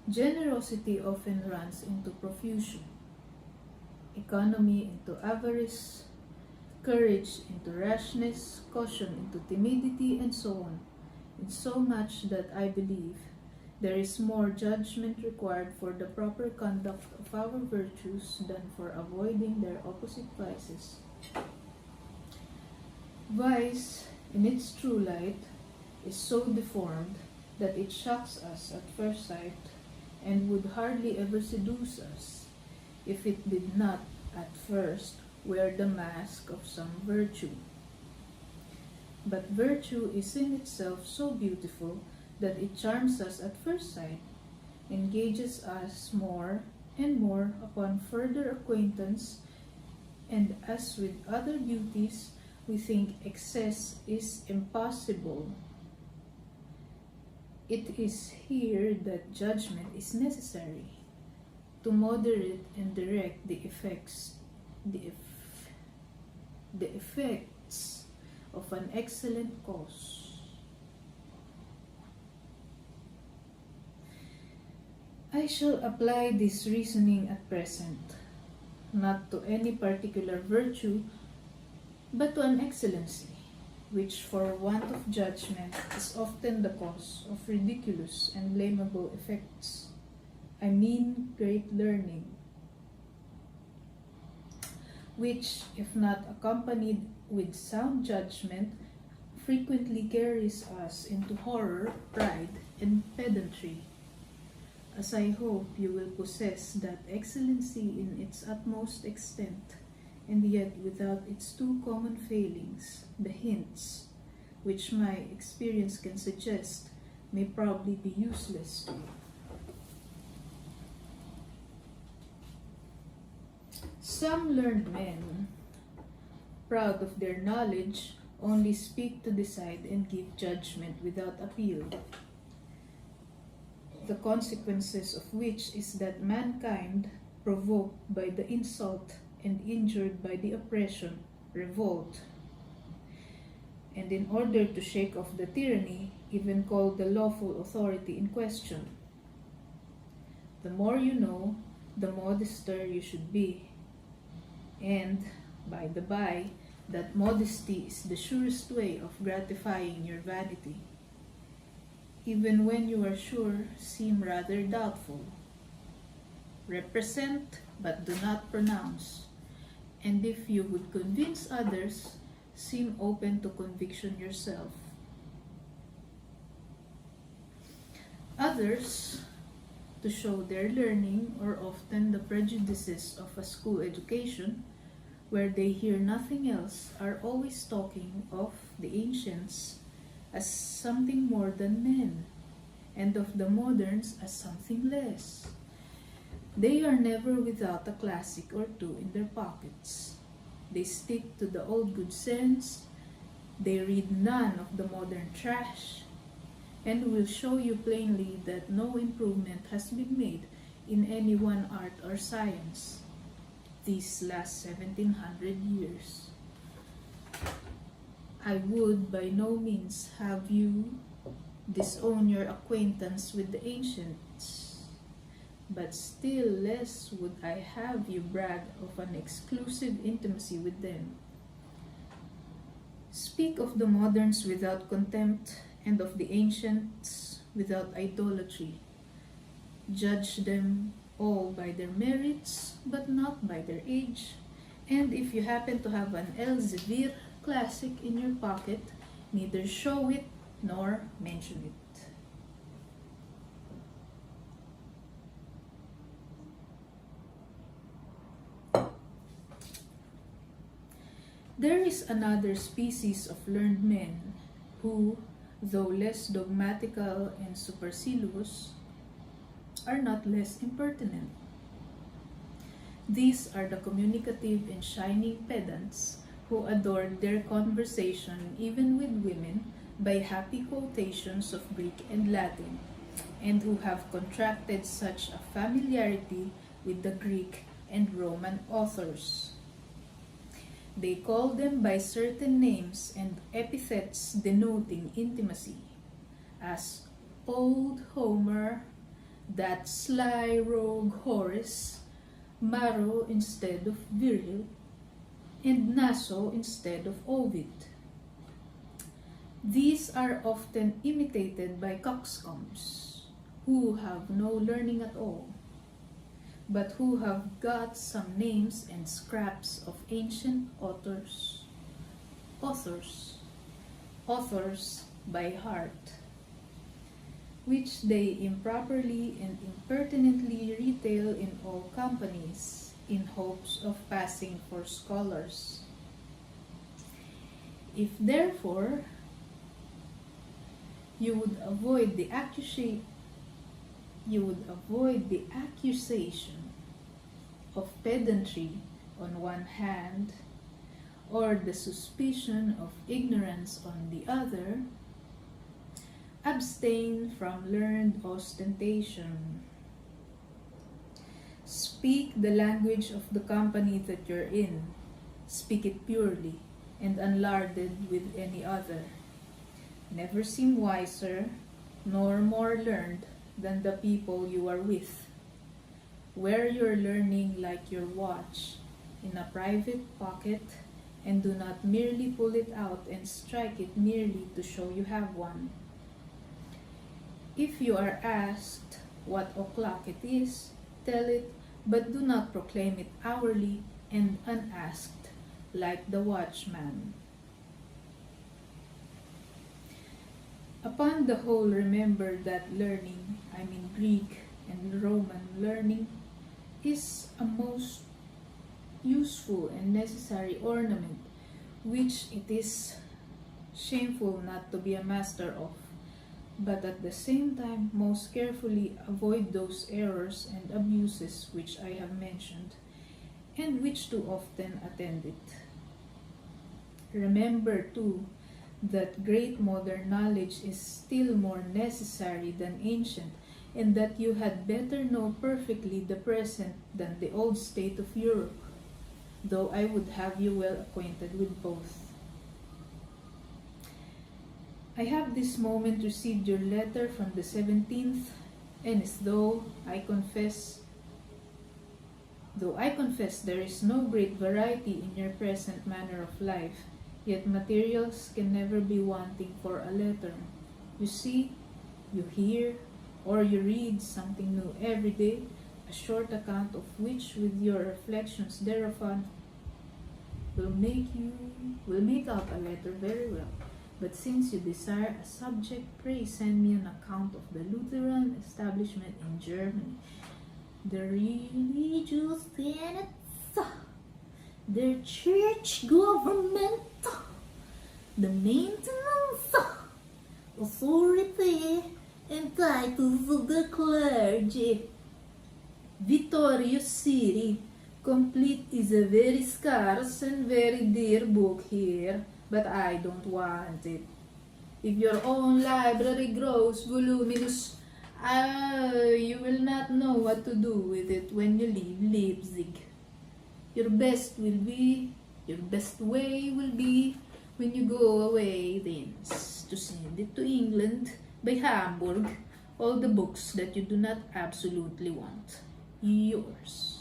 Generosity often runs into profusion, economy into avarice, courage into rashness, caution into timidity, and so on, in so much that I believe there is more judgment required for the proper conduct of our virtues than for avoiding their opposite vices. Vice, in its true light, is so deformed that it shocks us at first sight and would hardly ever seduce us if it did not, at first, wear the mask of some virtue. But virtue is in itself so beautiful that it charms us at first sight, engages us more and more upon further acquaintance, and as with other beauties, we think excess is impossible. It is here that judgment is necessary to moderate and direct the effects of an excellent cause. I shall apply this reasoning at present, not to any particular virtue, but to an excellency, which for want of judgment is often the cause of ridiculous and blamable effects. I mean great learning, which, if not accompanied with sound judgment, frequently carries us into horror, pride, and pedantry. As I hope you will possess that excellency in its utmost extent, and yet without its two common failings, the hints, which my experience can suggest, may probably be useless to you. Some learned men, proud of their knowledge, only speak to decide and give judgment without appeal. The consequences of which is that mankind, provoked by the insult and injured by the oppression, revolt, and in order to shake off the tyranny, even call the lawful authority in question. The more you know, the modester you should be. And, by the by, that modesty is the surest way of gratifying your vanity. Even when you are sure, seem rather doubtful. Represent, but do not pronounce. And if you would convince others, seem open to conviction yourself. Others, to show their learning or often the prejudices of a school education, where they hear nothing else, are always talking of the ancients as something more than men, and of the moderns as something less. They are never without a classic or two in their pockets. They stick to the old good sense, they read none of the modern trash, and will show you plainly that no improvement has been made in any one art or science these last 1700 years. I would by no means have you disown your acquaintance with the ancients, but still less would I have you brag of an exclusive intimacy with them. Speak of the moderns without contempt, and of the ancients without idolatry. Judge them all by their merits, but not by their age. And if you happen to have an Elsevier classic in your pocket, neither show it nor mention it. There is another species of learned men who, though less dogmatical and supercilious, are not less impertinent. These are the communicative and shining pedants who adorn their conversation, even with women, by happy quotations of Greek and Latin, and who have contracted such a familiarity with the Greek and Roman authors. They call them by certain names and epithets denoting intimacy, as Old Homer, that sly rogue Horace, Maro instead of Virgil, and Naso instead of Ovid. These are often imitated by coxcombs, who have no learning at all, but who have got some names and scraps of ancient authors by heart, which they improperly and impertinently retail in all companies, in hopes of passing for scholars. If therefore you would avoid the accusation of pedantry on one hand, or the suspicion of ignorance on the other, abstain from learned ostentation. Speak the language of the company that you're in. Speak it purely and unlarded with any other. Never seem wiser nor more learned than the people you are with. Wear your learning like your watch in a private pocket, and do not merely pull it out and strike it merely to show you have one. If you are asked what o'clock it is, tell it, but do not proclaim it hourly and unasked, like the watchman. Upon the whole, remember that learning, I mean Greek and Roman learning, is a most useful and necessary ornament, which it is shameful not to be a master of, but at the same time most carefully avoid those errors and abuses which I have mentioned, and which too often attend it. Remember too that great modern knowledge is still more necessary than ancient, and that you had better know perfectly the present than the old state of Europe, though I would have you well acquainted with both. I have this moment received your letter from the 17th, and as though I confess there is no great variety in your present manner of life, yet materials can never be wanting for a letter. You see, you hear, or you read something new every day, a short account of which, with your reflections thereupon, will make out a letter very well. But since you desire a subject, pray send me an account of the Lutheran establishment in Germany, the religious tenets, their church government, the maintenance, authority, and titles of the clergy. Vittorio Siri, complete, is a very scarce and very dear book here, but I don't want it. If your own library grows voluminous, you will not know what to do with it when you leave Leipzig. Your best way will be when you go away thence to send it to England by Hamburg, all the books that you do not absolutely want. Yours.